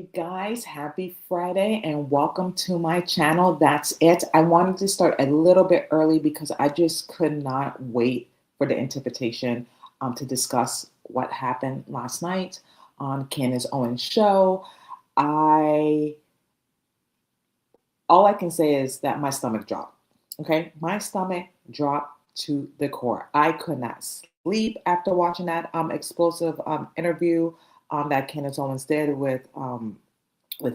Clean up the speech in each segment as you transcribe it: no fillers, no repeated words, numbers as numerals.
You guys, happy Friday and welcome to my channel. That's it. I wanted to start a little bit early because I just could not wait for the interpretation to discuss what happened last night on Candace Owens' show. I all I can say is that my stomach dropped. Okay, my stomach dropped to the core. I could not sleep after watching that explosive interview that Candace Owens did with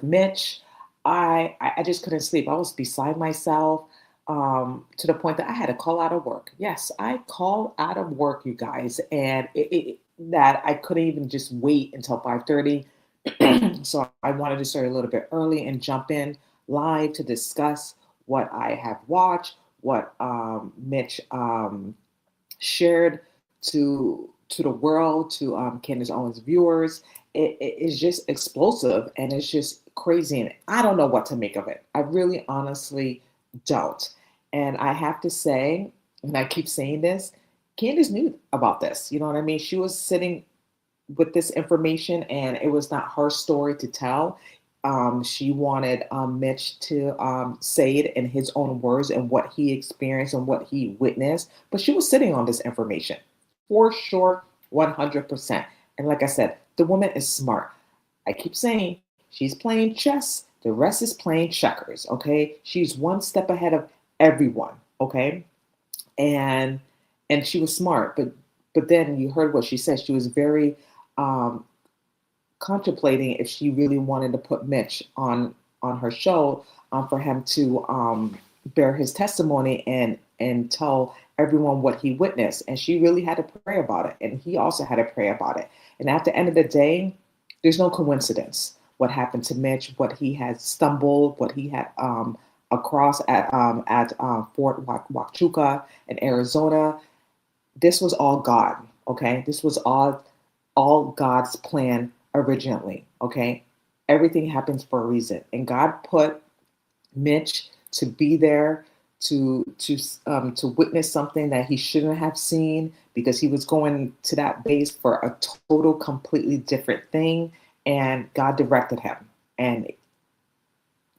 Mitch. I just couldn't sleep. I was beside myself to the point that I had to call out of work. Yes, I called out of work, you guys, and that I couldn't even just wait until 5:30. So I wanted to start a little bit early and jump in live to discuss what I have watched, what Mitch shared to the world, to Candace Owens viewers. It is just explosive and it's just crazy, and I don't know what to make of it. I really, honestly don't. And I have to say, and I keep saying this, Candace knew about this. You know what I mean? She was sitting with this information, and it was not her story to tell. She wanted Mitch to say it in his own words and what he experienced and what he witnessed. But she was sitting on this information for sure, 100%. And like I said, the woman is smart. I keep saying she's playing chess, the rest is playing checkers, okay? She's one step ahead of everyone, okay? And she was smart, but then you heard what she said. She was very um, contemplating if she really wanted to put Mitch on her show for him to bear his testimony and tell everyone what he witnessed. And she really had to pray about it, and he also had to pray about it. And at the end of the day, there's no coincidence what happened to Mitch, what he had stumbled, what he had across at Fort Huachuca in Arizona. This was all God. Okay, this was all God's plan originally. Okay, everything happens for a reason, and God put Mitch to be there to witness something that he shouldn't have seen, because he was going to that base for a total, completely different thing, and God directed him and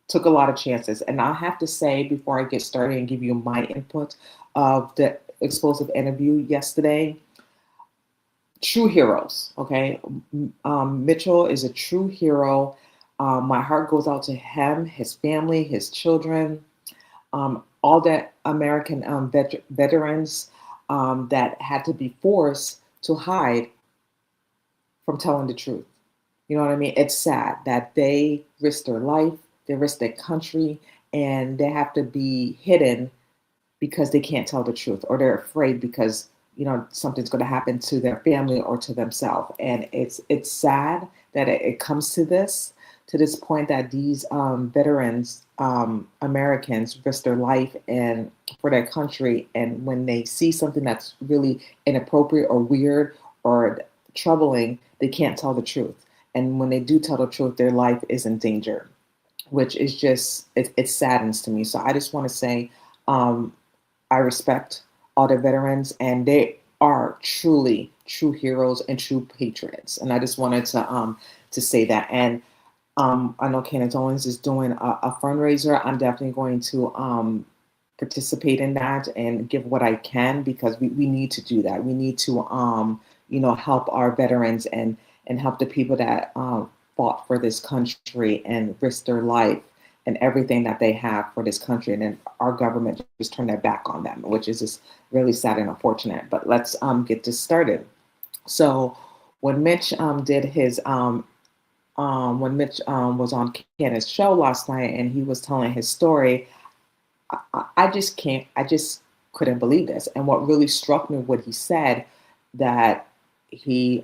took a lot of chances. And I have to say, before I get started and give you my input of the explosive interview yesterday, true heroes. Okay, Mitchell is a true hero. My heart goes out to him, his family, his children, all the American veterans that had to be forced to hide from telling the truth. You know what I mean? It's sad that they risk their life, they risk their country, and they have to be hidden because they can't tell the truth, or they're afraid because something's going to happen to their family or to themselves. And it's sad that it comes to this point, that these veterans, Americans, risk their life and for their country, and when they see something that's really inappropriate or weird or troubling, they can't tell the truth. And when they do tell the truth, their life is in danger, which is just it saddens to me. So I just want to say, I respect all the veterans, and they are truly true heroes and true patriots. And I just wanted to say that. And I know Candace Owens is doing a fundraiser. I'm definitely going to participate in that and give what I can, because we need to do that. We need to help our veterans and help the people that fought for this country and risked their life and everything that they have for this country, and then our government just turned their back on them, which is just really sad and unfortunate. But let's get this started. So when Mitch did his when Mitch was on Candace's show last night and he was telling his story, I just couldn't believe this. And what really struck me, what he said, that he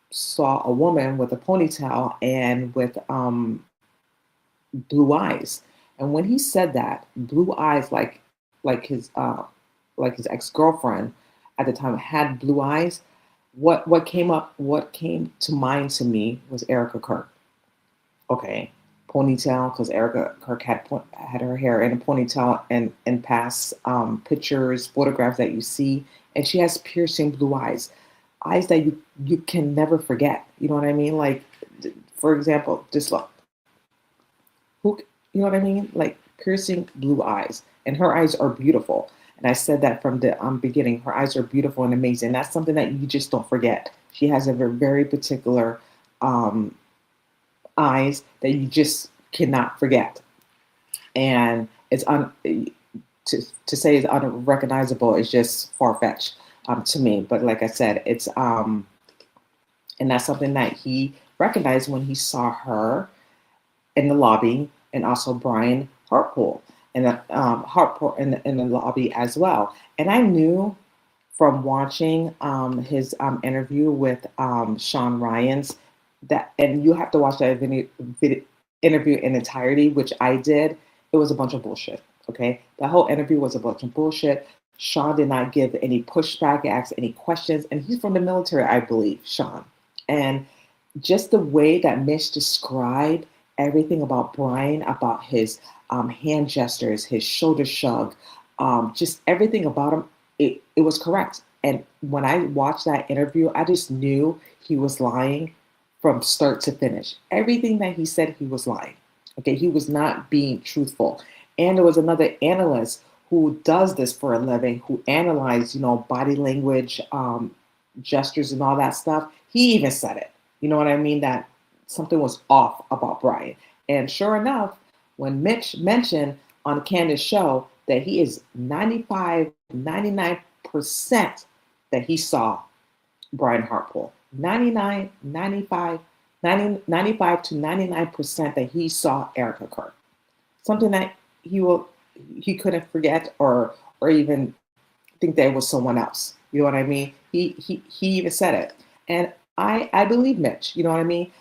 saw a woman with a ponytail and with blue eyes. And when he said that, blue eyes, like his ex-girlfriend at the time had blue eyes, what came to mind to me was Erika Kirk. Okay, ponytail, because Erika Kirk had her hair in a ponytail, and past pictures, photographs that you see, and she has piercing blue eyes that you can never forget. You know what I mean? Like, for example, just look, who, you know what I mean? Like piercing blue eyes, and her eyes are beautiful. And I said that from the beginning. Her eyes are beautiful and amazing. That's something that you just don't forget. She has a very particular um, eyes that you just cannot forget. And it's to say it's unrecognizable is just far fetched to me. But like I said, it's and that's something that he recognized when he saw her in the lobby, and also Brian Hartpool in the Hartpool in the lobby as well. And I knew from watching his interview with Sean Ryan's that, and you have to watch that interview in entirety, which I did. It was a bunch of bullshit. Okay, the whole interview was a bunch of bullshit. Sean did not give any pushback, ask any questions, and he's from the military, I believe, Sean. And just the way that Mitch described everything about Brian, about his hand gestures, his shoulder shrug, just everything about him, it was correct. And when I watched that interview, I just knew he was lying from start to finish. Everything that he said, he was lying. Okay, he was not being truthful. And there was another analyst who does this for a living, who analyzed, body language, gestures, and all that stuff. He even said it. You know what I mean? That something was off about Brian. And sure enough, when Mitch mentioned on Candace's show that he is 95, 99% that he saw Brian Hartpool. 99, 95, 90, 95 to 99% that he saw Erika Kirk. Something that he couldn't forget or even think that it was someone else. You know what I mean? He even said it. And I believe Mitch, you know what I mean?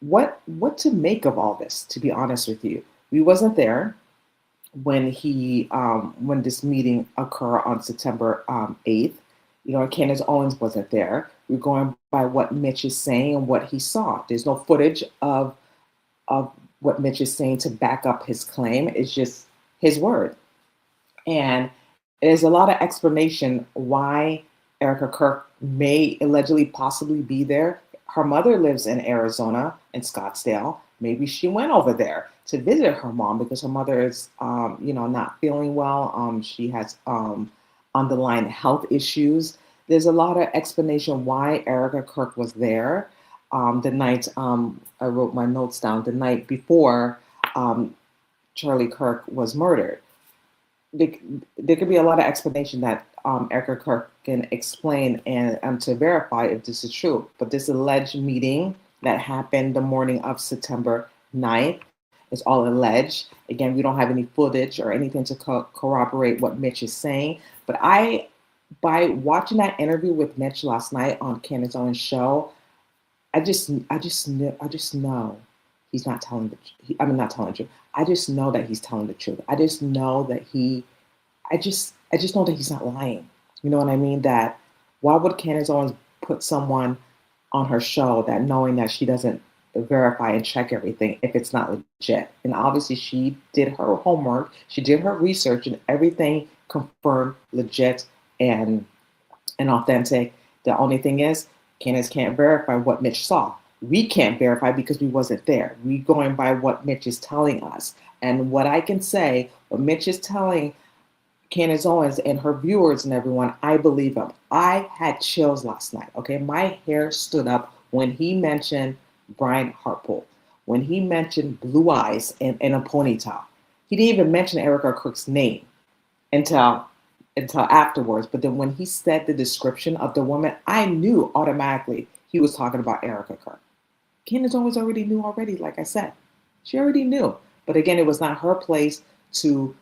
What to make of all this, to be honest with you? We wasn't there when when this meeting occurred on September 8th. Candace Owens wasn't there. We're going by what Mitch is saying and what he saw. There's no footage of what Mitch is saying to back up his claim. It's just his word. And there's a lot of explanation why Erika Kirk may allegedly possibly be there. Her mother lives in Arizona, in Scottsdale. Maybe she went over there to visit her mom because her mother is, not feeling well. She has underlying health issues. There's a lot of explanation why Erika Kirk was there the night, I wrote my notes down, the night before Charlie Kirk was murdered. There could be a lot of explanation that Erika Kirk can explain and to verify if this is true. But this alleged meeting that happened the morning of September 9th is all alleged. Again, we don't have any footage or anything to corroborate what Mitch is saying. But by watching that interview with Mitch last night on Candace Owens' show, I just know he's not telling the truth. I'm not telling the truth. I just know that he's telling the truth. I just know that I just know that he's not lying. You know what I mean? That why would Candace Owens put someone on her show that knowing that she doesn't verify and check everything if it's not legit? And obviously she did her homework, she did her research, and everything confirmed legit and authentic. The only thing is, Candace can't verify what Mitch saw. We can't verify because we wasn't there. We going by what Mitch is telling us. And what I can say, what Mitch is telling Candace Owens and her viewers and everyone, I believe him. I had chills last night, okay? My hair stood up when he mentioned Brian Hartpool, when he mentioned blue eyes and a ponytail. He didn't even mention Erika Kirk's name until afterwards. But then when he said the description of the woman, I knew automatically he was talking about Erika Kirk. Candace Owens already knew already, like I said. She already knew. But again, it was not her place to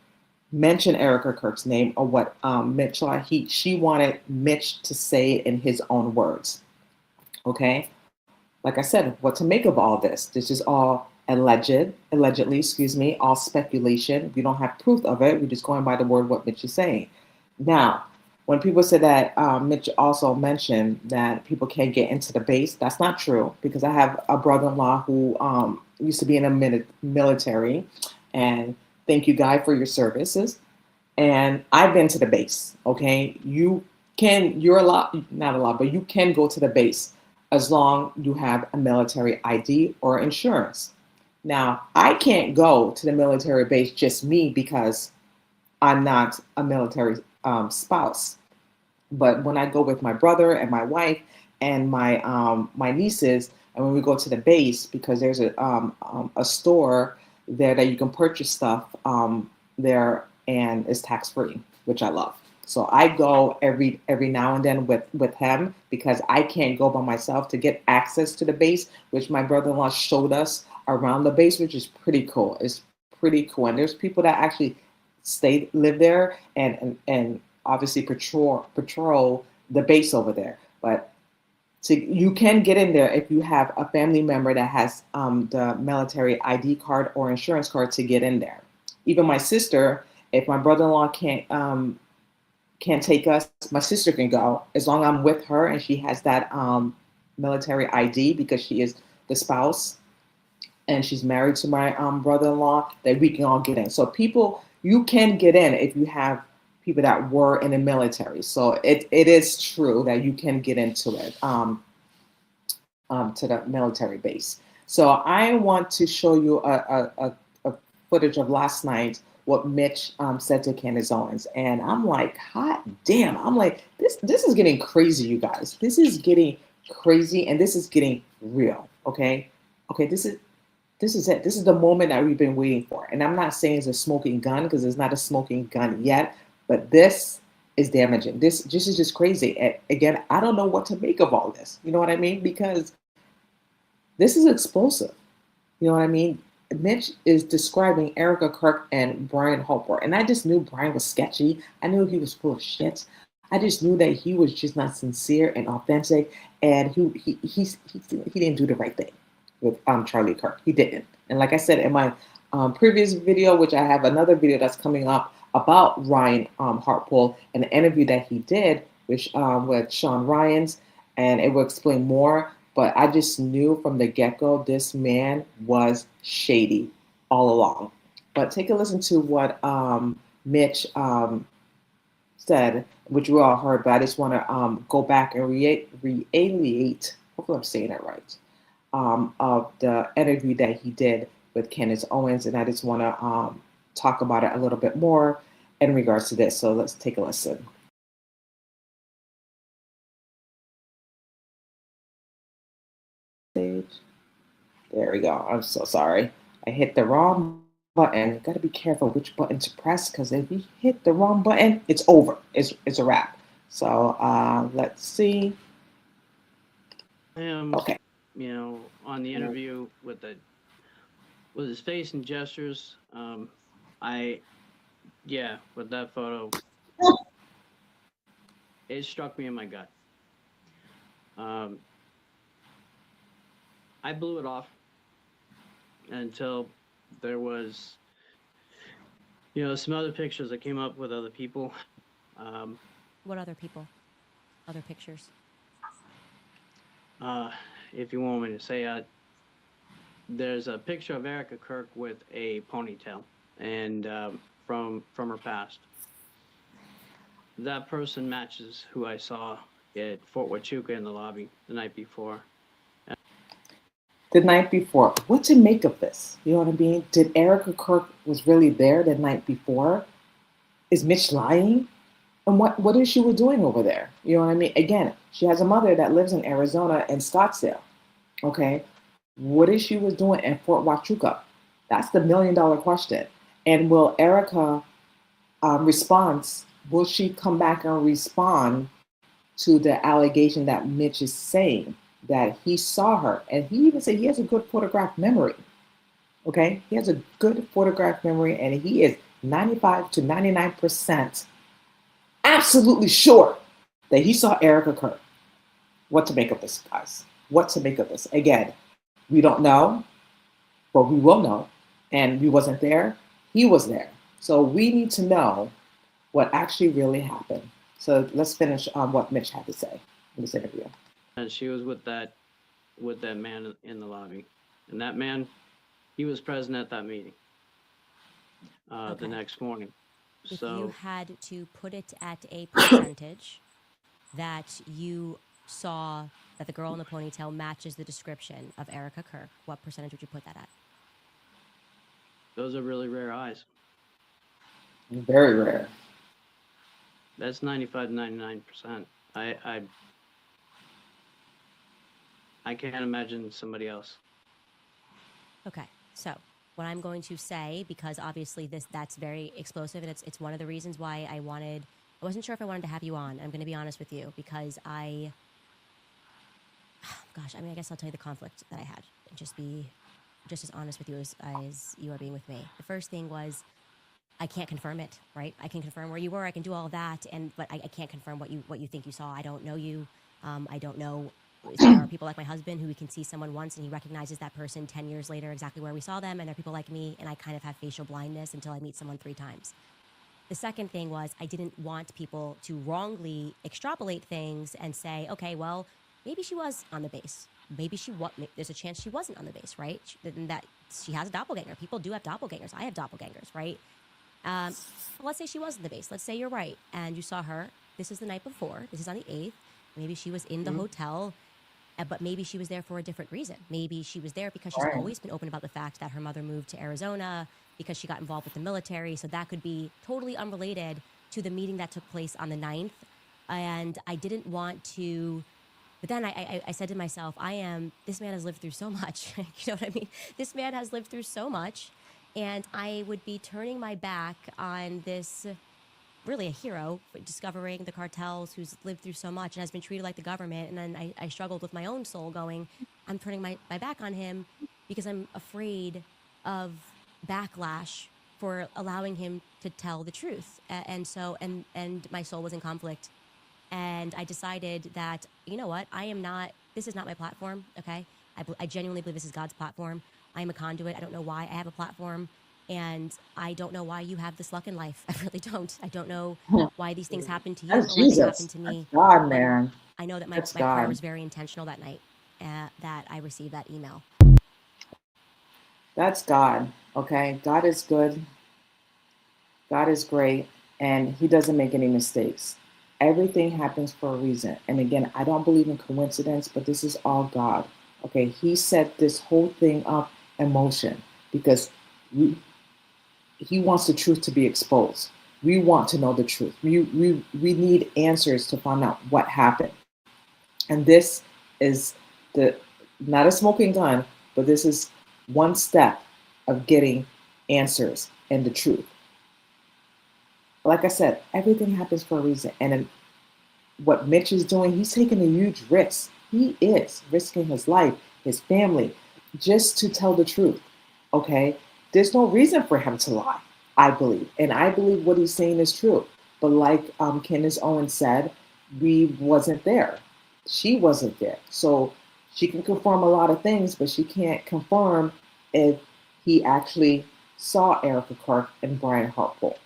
mention Erika Kirk's name or what Mitch saw. She wanted Mitch to say it in his own words. Okay? Like I said, what to make of all this? This is all allegedly, all speculation. We don't have proof of it. We're just going by the word what Mitch is saying. Now, when people say that Mitch also mentioned that people can't get into the base, that's not true because I have a brother-in-law who used to be in the military, and thank you, Guy, for your services. And I've been to the base, okay? You're not allowed, but you can go to the base as long you have a military ID or insurance. Now, I can't go to the military base just me because I'm not a military spouse. But when I go with my brother and my wife and my nieces, and when we go to the base, because there's a store there that you can purchase stuff there, and it's tax free, which I love. So I go every now and then with him because I can't go by myself to get access to the base, which my brother-in-law showed us around the base, which is pretty cool. It's pretty cool, and there's people that actually live there and obviously patrol the base over there. But you can get in there if you have a family member that has the military ID card or insurance card to get in there. Even my sister, if my brother-in-law can't take us, my sister can go as long as I'm with her and she has that military ID because she is the spouse and she's married to my brother-in-law. That we can all get in. So people, you can get in if you have people that were in the military. So it is true that you can get into it to the military base. So I want to show you a footage of last night what Mitch said to Candace Owens, and I'm like, hot damn! I'm like, this is getting crazy, you guys. This is getting crazy, and this is getting real. Okay, okay, this is it. This is the moment that we've been waiting for. And I'm not saying it's a smoking gun because it's not a smoking gun yet, but this is damaging. This is just crazy. And again, I don't know what to make of all this. You know what I mean? Because this is explosive. You know what I mean? Mitch is describing Erika Kirk and Brian Hopper. And I just knew Brian was sketchy. I knew he was full of shit. I just knew that he was just not sincere and authentic. And he didn't do the right thing with Charlie Kirk. He didn't. And like I said in my previous video, which I have another video that's coming up about Ryan Hartpole, an interview that he did with Sean Ryans, and it will explain more. But I just knew from the get-go this man was shady all along. But take a listen to what Mitch said, which we all heard, but I just want to go back and realiate, hopefully I'm saying it right, of the interview that he did with Candace Owens, and I just want to talk about it a little bit more in regards to this. So let's take a listen. There we go. I'm so sorry. I hit the wrong button. Got to be careful which button to press because if you hit the wrong button, it's over. It's a wrap. So let's see. Okay. You know, on the interview with his face and gestures, with that photo, it struck me in my gut. I blew it off until there was, some other pictures that came up with other people. What other people? Other pictures? If you want me to say, there's a picture of Erika Kirk with a ponytail, and from her past. That person matches who I saw at Fort Huachuca in the lobby the night before. The night before, what to make of this? You know what I mean? Did Erika Kirk was really there the night before? Is Mitch lying? And what is she doing over there? You know what I mean? Again, she has a mother that lives in Arizona and Scottsdale. Okay, what is she doing in Fort Huachuca? That's the $1 million question. And will Erika respond? Will she come back and respond to the allegation that Mitch is saying that he saw her? And he even said he has a good photograph memory. Okay, he has a good photograph memory, and he is 95 to 99% absolutely sure that he saw Erika Kirk. What to make of this, guys? What to make of this? Again, we don't know, but we will know. And we wasn't there. He was there. So we need to know what actually really happened. So let's finish on what Mitch had to say in this interview. And she was with that man in the lobby, and that man, he was present at that meeting the next morning. If So you had to put it at a percentage that you saw that the girl in the ponytail matches the description of Erika Kirk, what percentage would you put that at? Those are really rare eyes. Very rare. That's 95 to 99%. I can't imagine somebody else. Okay, so what I'm going to say, because obviously that's very explosive, and it's one of the reasons why I wasn't sure if I wanted to have you on. I'm going to be honest with you, because I guess I'll tell you the conflict that I had, and just be just as honest with you as you are being with me. The first thing was, I can't confirm it, right? I can confirm where you were, I can do all of that, but I can't confirm what you think you saw. I don't know you. I don't know. There are people like my husband who we can see someone once and he recognizes that person 10 years later exactly where we saw them, and there are people like me, and I kind of have facial blindness until I meet someone 3 times. The second thing was, I didn't want people to wrongly extrapolate things and say, okay, well, maybe she was on the base. Maybe there's a chance she wasn't on the base, right? That she has a doppelganger. People do have doppelgangers. I have doppelgangers, right? Let's say she was on the base. Let's say you're right, and you saw her. This is the night before. This is on the 8th. Maybe she was in the hotel, but maybe she was there for a different reason. Maybe she was there because she's always been open about the fact that her mother moved to Arizona because she got involved with the military. So that could be totally unrelated to the meeting that took place on the 9th. And I didn't want to, but then I said to myself, this man has lived through so much. You know what I mean? This man has lived through so much. And I would be turning my back on this, really a hero, discovering the cartels, who's lived through so much and has been treated like the government. And then I struggled with my own soul going, I'm turning my back on him because I'm afraid of backlash for allowing him to tell the truth. And my soul was in conflict. And I decided that, you know what, this is not my platform, okay? I genuinely believe this is God's platform. I am a conduit. I don't know why I have a platform. And I don't know why you have this luck in life. I really don't. I don't know why these things happen to you or why they happen to me. That's God, man. I know that my prayer was very intentional that night, that I received that email. That's God, okay? God is good. God is great, and he doesn't make any mistakes. Everything happens for a reason. And again, I don't believe in coincidence, but this is all God. Okay, he set this whole thing up in motion because he wants the truth to be exposed. We want to know the truth. We need answers to find out what happened. And this is not a smoking gun, but this is one step of getting answers and the truth. Like I said, everything happens for a reason. And what Mitch is doing, he's taking a huge risk. He is risking his life, his family, just to tell the truth. Okay? There's no reason for him to lie, I believe. And I believe what he's saying is true. But like Candace Owens said, we wasn't there. She wasn't there. So she can confirm a lot of things, but she can't confirm if he actually saw Erika Kirk and Brian Hartpole.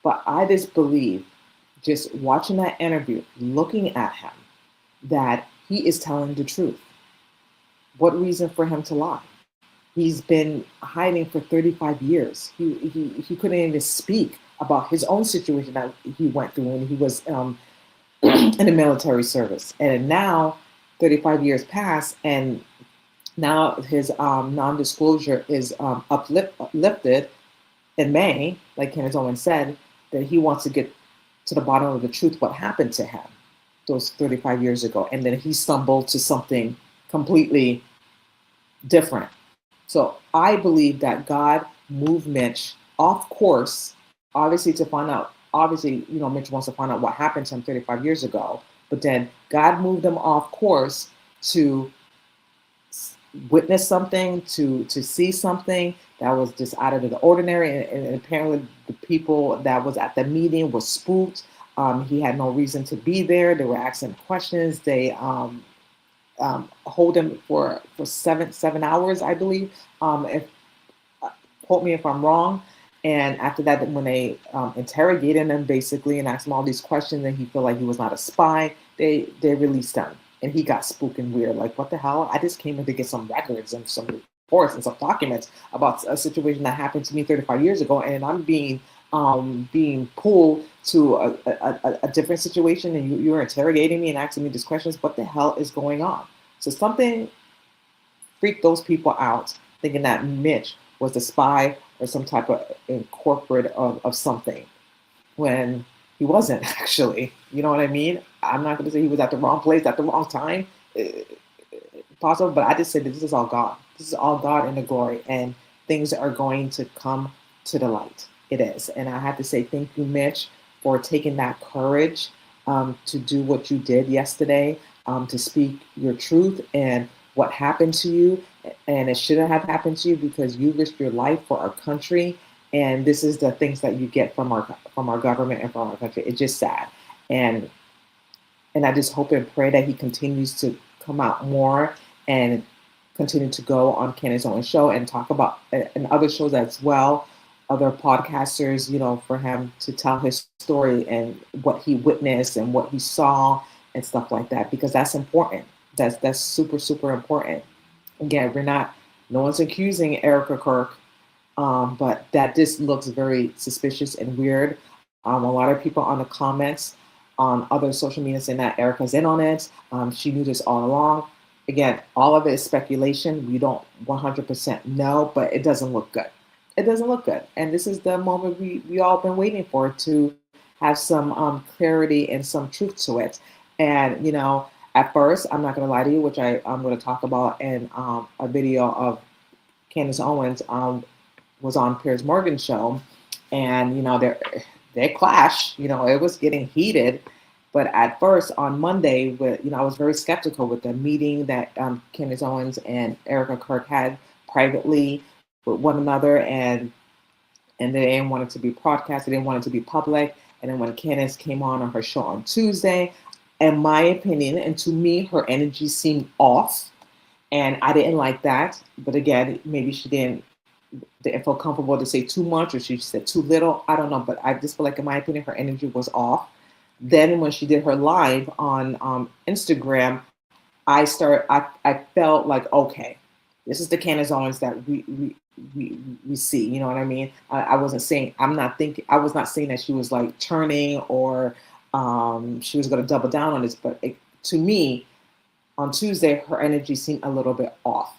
But I just believe, just watching that interview, looking at him, that he is telling the truth. What reason for him to lie? He's been hiding for 35 years. He couldn't even speak about his own situation that he went through when he was in the military service. And now 35 years pass, and now his non-disclosure is uplifted in May, like Candace Owens said, that he wants to get to the bottom of the truth, what happened to him those 35 years ago. And then he stumbled to something completely different. So I believe that God moved Mitch off course, obviously to find out, Mitch wants to find out what happened to him 35 years ago, but then God moved him off course to witness something, to see something that was just out of the ordinary. And apparently the people that was at the meeting were spooked. He had no reason to be there. They were asking questions. They hold him for 7 hours, I believe. Quote me if I'm wrong. And after that, when they interrogated him basically and asked him all these questions, and he felt like he was not a spy, they released him. And he got spooked and weird. Like, what the hell? I just came in to get some records and some reports and some documents about a situation that happened to me 35 years ago, and I'm being being pulled to a different situation, and you were interrogating me and asking me these questions. What the hell is going on? So something freaked those people out, thinking that Mitch was a spy or some type of incorporate of something, when he wasn't actually. You know what I mean? I'm not going to say he was at the wrong place at the wrong time, possible, but I just say that this is all God. This is all God in the glory, and things are going to come to the light. It is. And I have to say thank you, Mitch, for taking that courage to do what you did yesterday, to speak your truth and what happened to you. And it shouldn't have happened to you because you risked your life for our country. And this is the things that you get from our government and from our country. It's just sad. And I just hope and pray that he continues to come out more and continue to go on Candace Owens show and talk about and other shows as well, other podcasters, for him to tell his story and what he witnessed and what he saw and stuff like that, because that's important. That's super, super important. Again, no one's accusing Erika Kirk, but that just looks very suspicious and weird. A lot of people on the comments on other social media saying that Erika's in on it. She knew this all along. Again, all of it is speculation. We don't 100% know, but it doesn't look good. It doesn't look good. And this is the moment we all been waiting for, to have some clarity and some truth to it. And, at first, I'm not going to lie to you, which I'm going to talk about in a video of Candace Owens was on Piers Morgan's show. And, they clash, it was getting heated. But at first, on Monday, I was very skeptical with the meeting that Candace Owens and Erika Kirk had privately with one another, and they didn't want it to be broadcast, they didn't want it to be public. And then when Candace came on her show on Tuesday, in my opinion, and to me, her energy seemed off, and I didn't like that. But again, maybe she didn't feel comfortable to say too much, or she said too little. I don't know, but I just feel like, in my opinion, her energy was off. Then when she did her live on Instagram, I felt like, okay, this is the Candace Owens that we see. You know what I mean? I was not saying that she was like turning or she was going to double down on this, but to me, on Tuesday, her energy seemed a little bit off.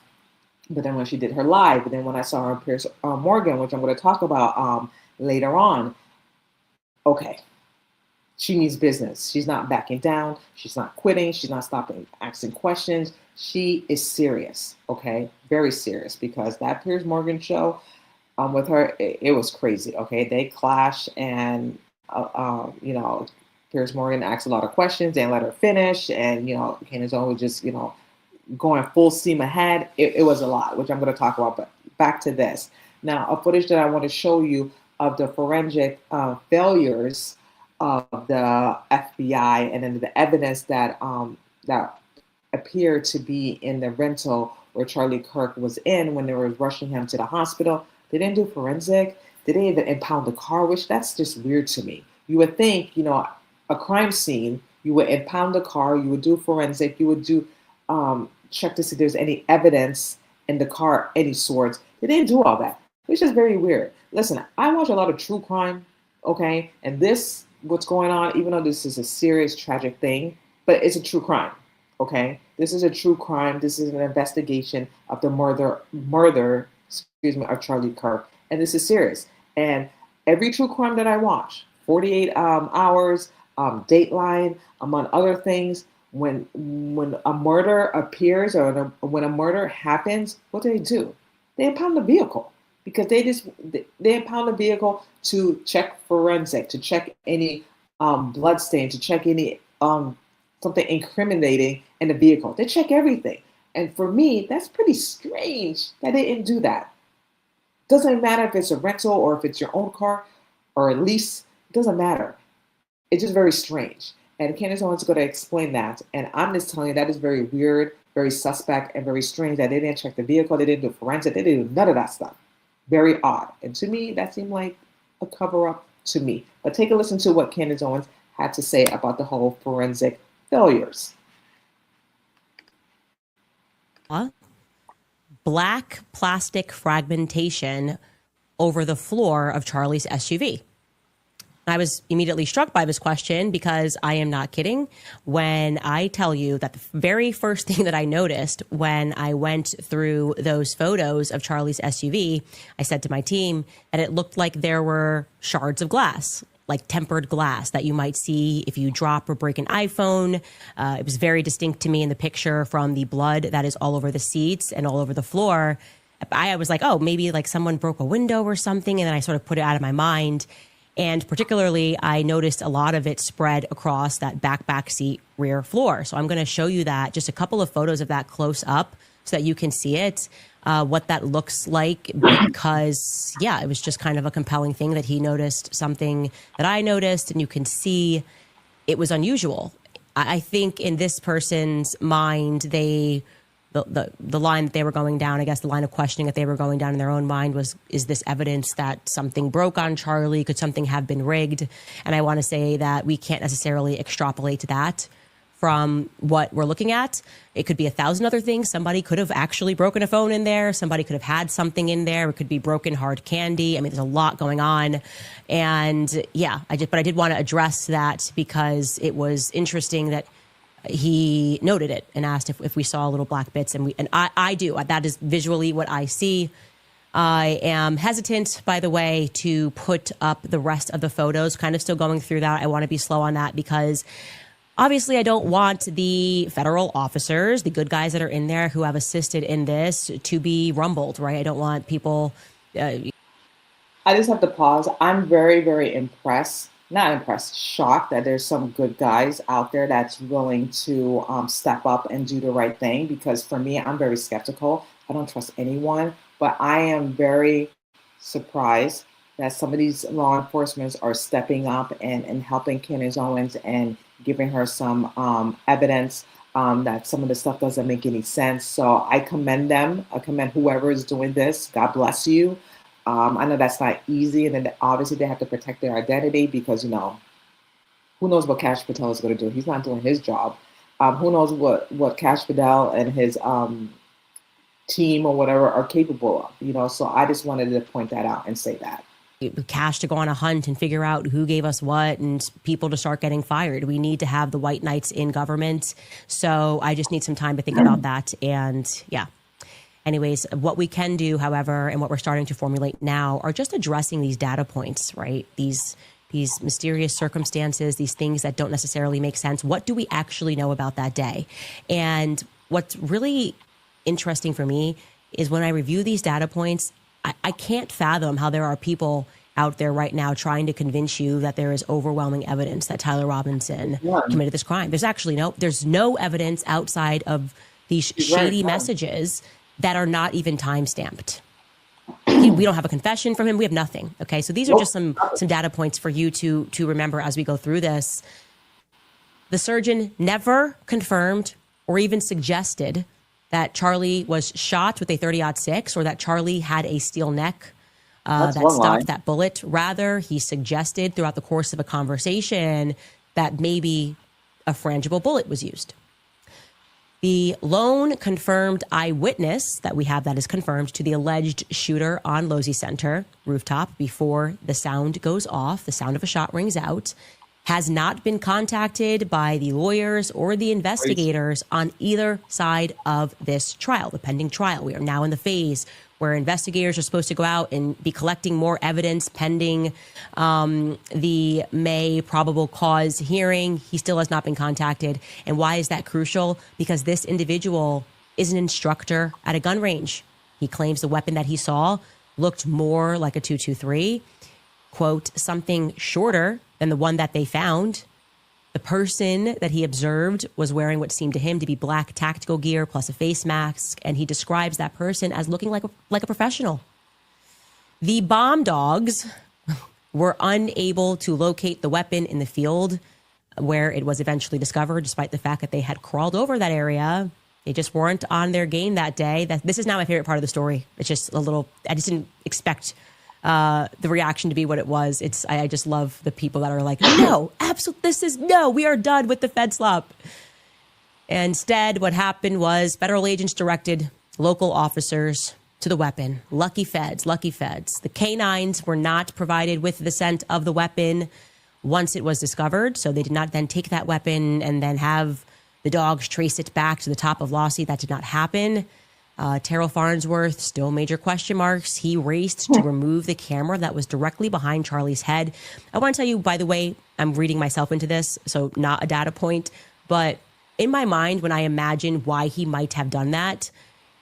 But then when she did her live, and then when I saw her on Piers Morgan, which I'm going to talk about later on, okay, she means business. She's not backing down. She's not quitting. She's not stopping asking questions. She is serious, okay? Very serious, because that Piers Morgan show with her, it was crazy, okay? They clashed, and, Piers Morgan asked a lot of questions and let her finish, and, Candace Owens was just, going full steam ahead. It was a lot, which I'm going to talk about, but back to this. Now, a footage that I want to show you of the forensic failures of the FBI, and then the evidence that appeared to be in the rental where Charlie Kirk was in when they were rushing him to the hospital. They didn't do forensic. They didn't even impound the car, which that's just weird to me. You would think, a crime scene, you would impound the car, you would do forensic, you would do check to see if there's any evidence in the car, any sorts. They didn't do all that, which is very weird. Listen, I watch a lot of true crime, okay? And what's going on, even though this is a serious, tragic thing, but it's a true crime, okay? This is a true crime. This is an investigation of the murder, of Charlie Kirk. And this is serious. And every true crime that I watch, 48 Hours, Dateline, among other things, when a murder appears or when a murder happens, what do? They impound the vehicle, because they impound the vehicle to check forensic, to check any blood stain, to check any something incriminating in the vehicle. They check everything. And for me, that's pretty strange that they didn't do that. Doesn't matter if it's a rental or if it's your own car or a lease. It doesn't matter. It's just very strange. And Candace Owens is going to explain that. And I'm just telling you, that is very weird, very suspect, and very strange that they didn't check the vehicle. They didn't do forensic. They didn't do none of that stuff. Very odd. And to me, that seemed like a cover-up to me. But take a listen to what Candace Owens had to say about the whole forensic failures. Black plastic fragmentation over the floor of Charlie's SUV. I was immediately struck by this question because I am not kidding when I tell you that the very first thing that I noticed when I went through those photos of Charlie's SUV, I said to my team that it looked like there were shards of glass, like tempered glass that you might see if you drop or break an iPhone. It was very distinct to me in the picture from the blood that is all over the seats and all over the floor. I was like, oh, maybe like someone broke a window or something. And then I sort of put it out of my mind. And particularly, I noticed a lot of it spread across that back seat rear floor. So I'm going to show you that, just a couple of photos of that close up so that you can see it, what that looks like, because, yeah, it was just kind of a compelling thing that he noticed something that I noticed, and you can see it was unusual. I think in this person's mind, the line that they were going down, I guess the line of questioning that they were going down in their own mind was, is this evidence that something broke on Charlie? Could something have been rigged? And I want to say that we can't necessarily extrapolate that from what we're looking at. It could be 1,000 other things. Somebody could have actually broken a phone in there. Somebody could have had something in there. It could be broken hard candy. I mean, there's a lot going on. And yeah, but I did want to address that because it was interesting that he noted it and asked if we saw little black bits, and I do. That is visually what I see. I am hesitant, by the way, to put up the rest of the photos, kind of still going through that. I want to be slow on that because obviously I don't want the federal officers, the good guys that are in there who have assisted in this, to be rumbled, right? I don't want people. I just have to pause. I'm very, very impressed. Not impressed, shocked that there's some good guys out there that's willing to step up and do the right thing. Because for me, I'm very skeptical. I don't trust anyone, but I am very surprised that some of these law enforcement are stepping up and helping Candace Owens and giving her some evidence that some of the stuff doesn't make any sense. So I commend them. I commend whoever is doing this. God bless you. I know that's not easy, and then obviously they have to protect their identity because, who knows what Cash Patel is going to do? He's not doing his job. Who knows what Cash Patel and his team or whatever are capable of, So I just wanted to point that out and say that. Cash to go on a hunt and figure out who gave us what, and people to start getting fired. We need to have the white knights in government. So I just need some time to think about that. And yeah. Anyways, what we can do, however, and what we're starting to formulate now are just addressing these data points, right? These mysterious circumstances, these things that don't necessarily make sense. What do we actually know about that day? And what's really interesting for me is when I review these data points, I can't fathom how there are people out there right now trying to convince you that there is overwhelming evidence that Tyler Robinson committed this crime. There's no evidence outside of these shady messages that are not even time-stamped. We don't have a confession from him. We have nothing. Okay, so these are just some data points for you to remember as we go through this. The surgeon never confirmed or even suggested that Charlie was shot with a .30-06 or that Charlie had a steel neck that stopped that bullet. Rather, he suggested throughout the course of a conversation that maybe a frangible bullet was used. The lone confirmed eyewitness that we have that is confirmed to the alleged shooter on Losey Center rooftop before the sound goes off, the sound of a shot rings out, has not been contacted by the lawyers or the investigators on either side of this trial, the pending trial. We are now in the phase where investigators are supposed to go out and be collecting more evidence pending the May probable cause hearing. He still has not been contacted. And why is that crucial? Because this individual is an instructor at a gun range. He claims the weapon that he saw looked more like a .223, quote, something shorter than the one that they found. The person that he observed was wearing what seemed to him to be black tactical gear plus a face mask, and he describes that person as looking like a professional. The bomb dogs were unable to locate the weapon in the field where it was eventually discovered, despite the fact that they had crawled over that area. They just weren't on their game that day. This is not my favorite part of the story. It's just a little, I just didn't expect the reaction to be what it was. I just love the people that are like, no, absolutely, we are done with the Fed slop. Instead, what happened was federal agents directed local officers to the weapon. Lucky feds. The canines were not provided with the scent of the weapon. once it was discovered. So they did not then take that weapon and then have the dogs trace it back to the top of Lossie. That did not happen. Terrell Farnsworth, still major question marks. He raced to remove the camera that was directly behind Charlie's head. I want to tell you, by the way, I'm reading myself into this, so not a data point, but in my mind, when I imagine why he might have done that,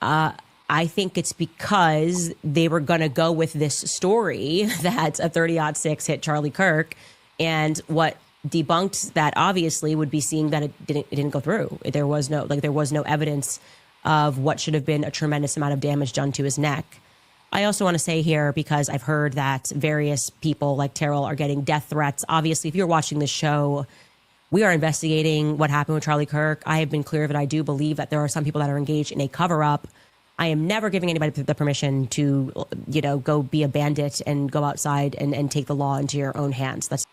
I think it's because they were going to go with this story that a 30-06 hit Charlie Kirk, and what debunked that obviously would be seeing that it didn't go through. There was no evidence of what should have been a tremendous amount of damage done to his neck. I also want to say here, because I've heard that various people like Terrell are getting death threats. Obviously, if you're watching this show, we are investigating what happened with Charlie Kirk. I have been clear that I do believe that there are some people that are engaged in a cover-up. I am never giving anybody the permission to, go be a bandit and go outside and take the law into your own hands. That's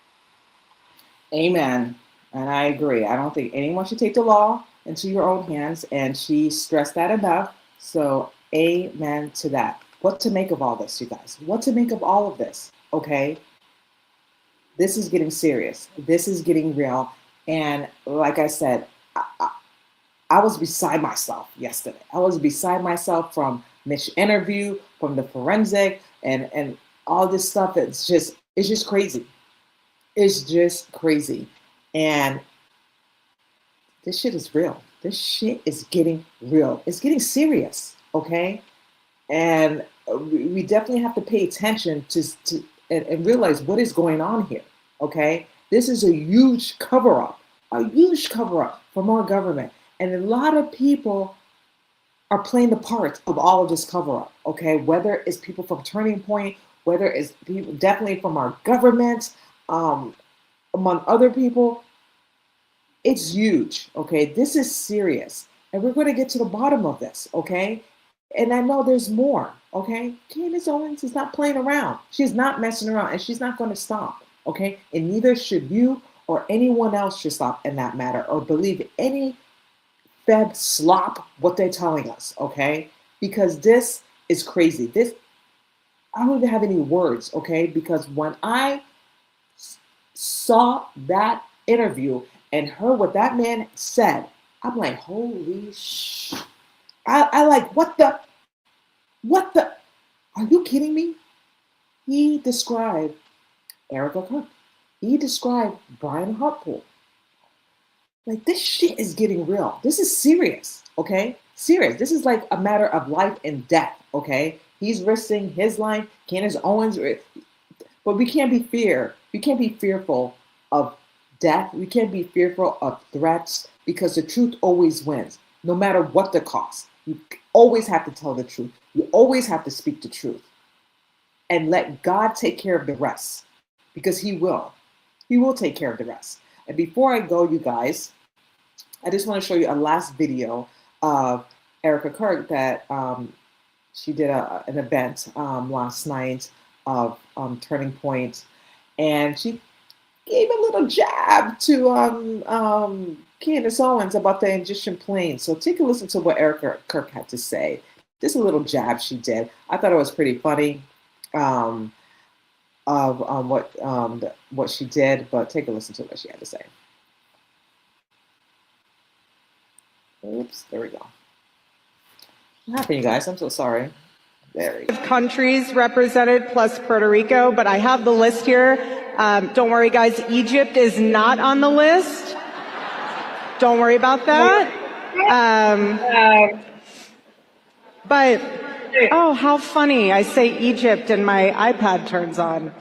Amen. And I agree. I don't think anyone should take the law into your own hands. And she stressed that enough. So amen to that. What to make of all this, you guys? What to make of all of this? Okay. This is getting serious. This is getting real. And like I said, I was beside myself yesterday. I was beside myself from Mitch interview, from the forensic, and all this stuff. It's just crazy. It's just crazy. And this shit is real. This shit is getting real. It's getting serious, okay? And we definitely have to pay attention to and realize what is going on here, okay? This is a huge cover-up from our government. And a lot of people are playing the part of all of this cover-up, okay? Whether it's people from Turning Point, whether it's people definitely from our government, among other people. It's huge, okay? This is serious. And we're going to get to the bottom of this, okay? And I know there's more, okay? Candace Owens is not playing around. She's not messing around, and she's not going to stop, okay? And neither should you or anyone else should stop in that matter or believe any Fed slop what they're telling us, okay? Because this is crazy. I don't even have any words, okay? Because when I saw that interview and heard what that man said, I'm like, holy sh! I like, what the, are you kidding me? He described Erika Kirk. He described Brian Hartpool. Like, this shit is getting real. This is serious, okay? Serious. This is like a matter of life and death, okay? He's risking his life. Candace Owens, but we can't be fearful of death. We can't be fearful of threats because the truth always wins, no matter what the cost. You always have to tell the truth. You always have to speak the truth and let God take care of the rest, because he will. He will take care of the rest. And before I go, you guys, I just want to show you a last video of Erika Kirk that she did an event last night of Turning Point, and she gave a little jab to Candace Owens about the Egyptian plane. So take a listen to what Erika Kirk had to say. Just a little jab she did. I thought it was pretty funny of what she did, but take a listen to what she had to say. Oops, there we go. What happened, you guys? I'm so sorry. There we go. Countries represented plus Puerto Rico, but I have the list here. Don't worry, guys. Egypt is not on the list. Don't worry about that. But, oh, how funny. I say Egypt and my iPad turns on.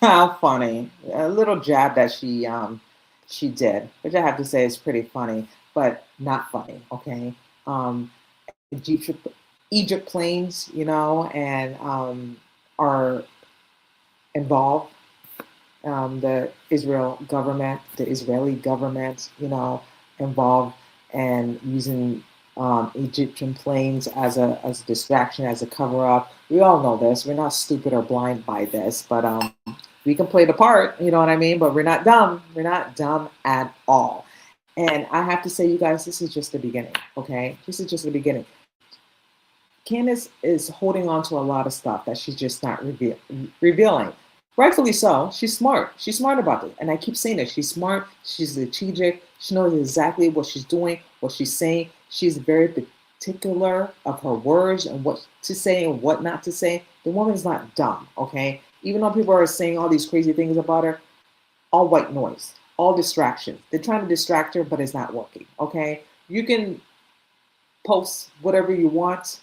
How funny. A little jab that she did, which I have to say is pretty funny, but not funny, okay? Egypt planes, and are involved. The Israeli government, involved and using Egyptian planes as a distraction, as a cover-up. We all know this. We're not stupid or blind by this, but we can play the part, you know what I mean? But we're not dumb. We're not dumb at all. And I have to say, you guys, this is just the beginning, okay? This is just the beginning. Candace is holding on to a lot of stuff that she's just not revealing. Rightfully so. She's smart. She's smart about it. And I keep saying that she's smart. She's strategic. She knows exactly what she's doing, what she's saying. She's very particular of her words and what to say and what not to say. The woman's not dumb, okay? Even though people are saying all these crazy things about her, all white noise, all distractions. They're trying to distract her, but it's not working, okay? You can post whatever you want.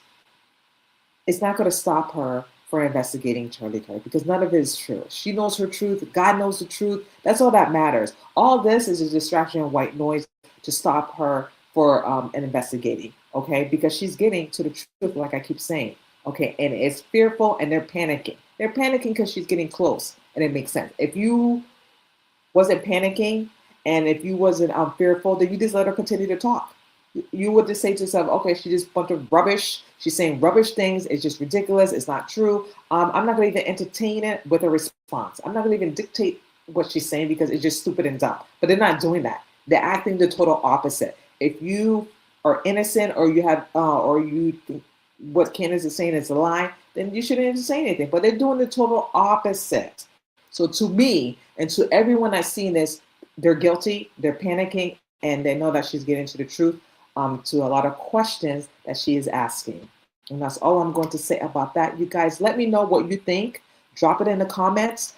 It's not going to stop her for investigating Charlie Kirk because none of it is true. She knows her truth. God knows the truth. That's all that matters. All this is a distraction and white noise to stop her for investigating, okay? Because she's getting to the truth, like I keep saying, okay? And it's fearful and they're panicking. They're panicking because she's getting close, and it makes sense. If you wasn't panicking and if you wasn't fearful, then you just let her continue to talk. You would just say to yourself, okay, she just a bunch of rubbish. She's saying rubbish things. It's just ridiculous. It's not true. I'm not going to even entertain it with a response. I'm not going to even dictate what she's saying because it's just stupid and dumb. But they're not doing that. They're acting the total opposite. If you are innocent or you have, or you think what Candace is saying is a lie, then you shouldn't even say anything. But they're doing the total opposite. So to me and to everyone that's seen this, they're guilty. They're panicking, and they know that she's getting to the truth. To a lot of questions that she is asking. And that's all I'm going to say about that. You guys, let me know what you think. Drop it in the comments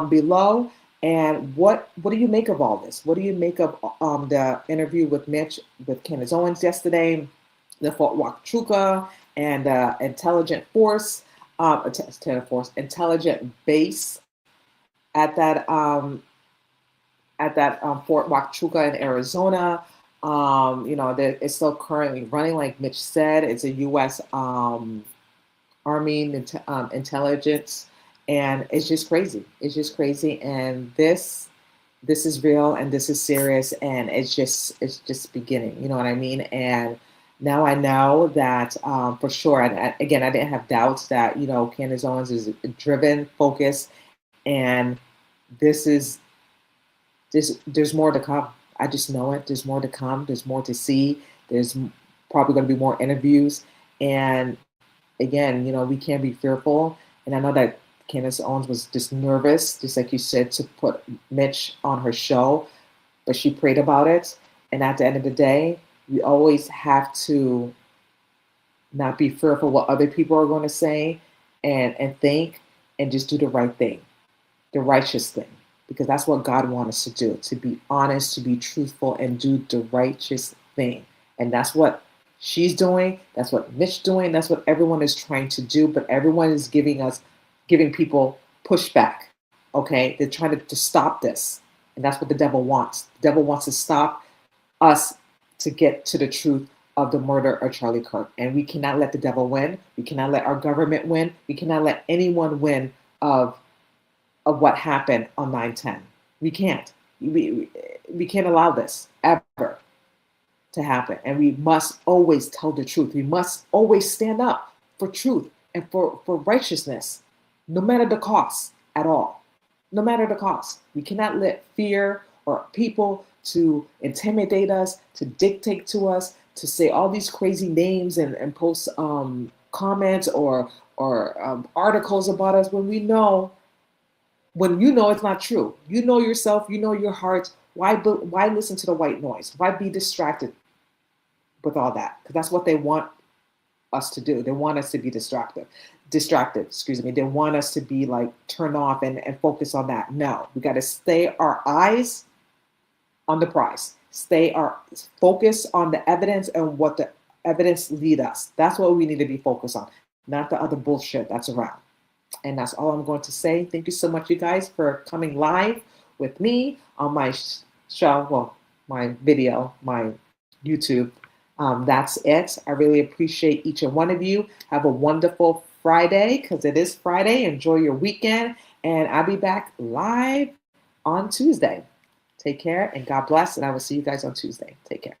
below. And what do you make of all this? What do you make of the interview with Mitch, with Candace Owens yesterday, the Fort Huachuca and intelligent intelligent base at that Fort Huachuca in Arizona? It's still currently running, like Mitch said. It's a U.S. Army intelligence, and it's just crazy. It's just crazy, and this is real, and this is serious, and it's just beginning. You know what I mean? And now I know that for sure. And again, I didn't have doubts that Candace Owens is driven, focused, and there's more to come. I just know it. There's more to come. There's more to see. There's probably going to be more interviews. And again, we can't be fearful. And I know that Candace Owens was just nervous, just like you said, to put Mitch on her show, but she prayed about it. And at the end of the day, we always have to not be fearful what other people are going to say and think, and just do the right thing, the righteous thing. Because that's what God wants us to do, to be honest, to be truthful, and do the righteous thing. And that's what she's doing. That's what Mitch doing. That's what everyone is trying to do. But everyone is giving people pushback. Okay, they're trying to stop this, and that's what the devil wants. The devil wants to stop us to get to the truth of the murder of Charlie Kirk. And we cannot let the devil win. We cannot let our government win. We cannot let anyone win of what happened on 9/10. We can't. We can't allow this ever to happen. And we must always tell the truth. We must always stand up for truth and for righteousness, no matter the cost at all. No matter the cost. We cannot let fear or people to intimidate us, to dictate to us, to say all these crazy names and post comments or articles about us when you know it's not true. You know yourself, you know your heart. Why listen to the white noise? Why be distracted with all that? Because that's what they want us to do. They want us to be distracted, excuse me. They want us to be like turned off and focus on that. No, we got to stay our eyes on the prize. Stay our focus on the evidence and what the evidence lead us. That's what we need to be focused on, not the other bullshit that's around. And that's all I'm going to say. Thank you so much, you guys, for coming live with me on my show, my video, my YouTube. That's it. I really appreciate each and one of you. Have a wonderful Friday, because it is Friday. Enjoy your weekend. And I'll be back live on Tuesday. Take care and God bless. And I will see you guys on Tuesday. Take care.